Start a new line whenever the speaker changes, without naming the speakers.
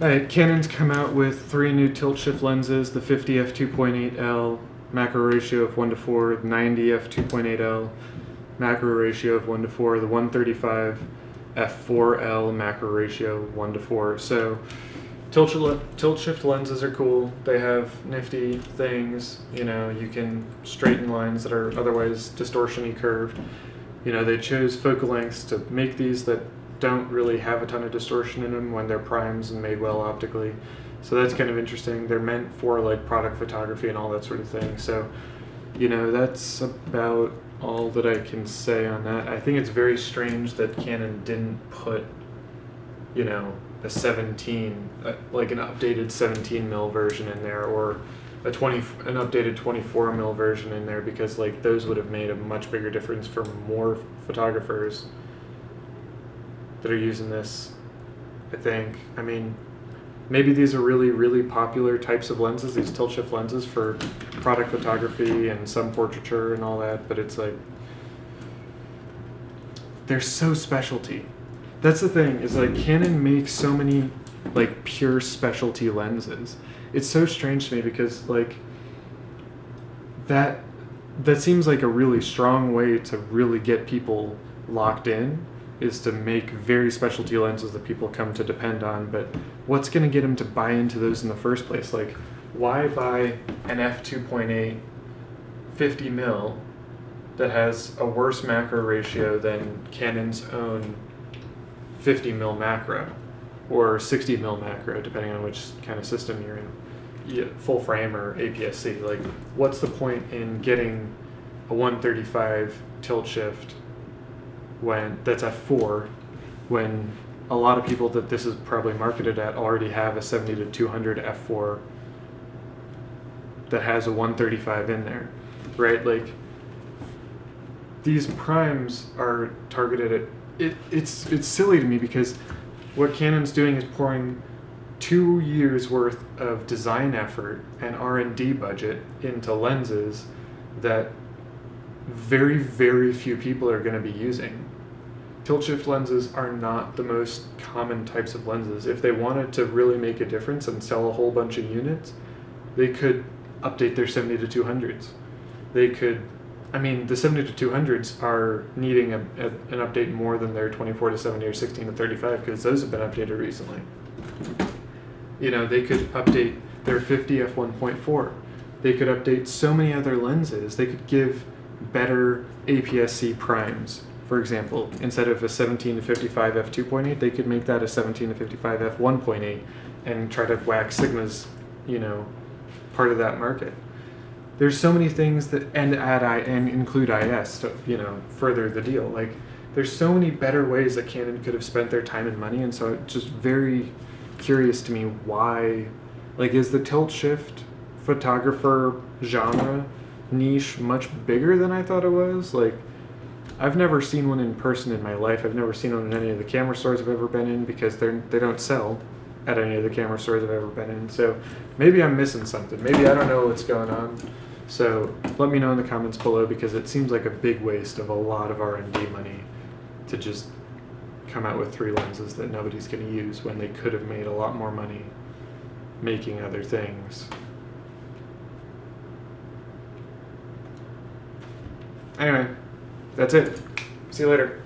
Alright, Canon's come out with 3 new tilt-shift lenses, the 50 f2.8L, macro ratio of 1:4, the 90 f2.8L, macro ratio of 1:4, the 135 f4L, macro ratio 1:4. So tilt-shift lenses are cool. They have nifty things. You know, you can straighten lines that are otherwise distortion-y curved. You know, they chose focal lengths to make these that don't really have a ton of distortion in them when they're primes and made well optically. So that's kind of interesting. They're meant for like product photography and all that sort of thing. So, you know, that's about all that I can say on that. I think it's very strange that Canon didn't put, you know, a 17, like an updated 17mm version in there, or an updated 24mm version in there, because like those would have made a much bigger difference for more photographers that are using this, I think. I mean, maybe these are really, really popular types of lenses, these tilt-shift lenses for product photography and some portraiture and all that, but it's like, they're so specialty. That's the thing, is like Canon makes so many like pure specialty lenses. It's so strange to me because like that seems like a really strong way to really get people locked in, is to make very specialty lenses that people come to depend on. But what's going to get them to buy into those in the first place? Like, why buy an f2.8 50mm that has a worse macro ratio than Canon's own 50mm macro or 60mm macro, depending on which kind of system you're in, full frame or APS-C? Like, what's the point in getting a 135 tilt shift when that's f4, when a lot of people that this is probably marketed at already have a 70-200 f4 that has a 135 in there, right? Like, these primes are targeted at it's silly to me, because what Canon's doing is pouring 2 years worth of design effort and R&D budget into lenses that very, very few people are going to be using. Tilt-shift lenses are not the most common types of lenses. If they wanted to really make a difference and sell a whole bunch of units, they could update their 70-200s. They could, I mean, the 70-200s are needing an update more than their 24-70 or 16-35, because those have been updated recently. You know, they could update their 50 f1.4. They could update so many other lenses. They could give better APS-C primes. For example, instead of a 17-55 f2.8, they could make that a 17-55 f1.8 and try to whack Sigma's, you know, part of that market. There's so many things that, and include IS to, you know, further the deal. Like, there's so many better ways that Canon could have spent their time and money, and so it's just very curious to me why, like, is the tilt shift photographer genre niche much bigger than I thought it was? Like, I've never seen one in person in my life. I've never seen one in any of the camera stores I've ever been in, because they don't sell at any of the camera stores I've ever been in. So maybe I'm missing something. Maybe I don't know what's going on. So let me know in the comments below, because it seems like a big waste of a lot of R&D money to just come out with 3 lenses that nobody's going to use, when they could have made a lot more money making other things. Anyway, that's it. See you later.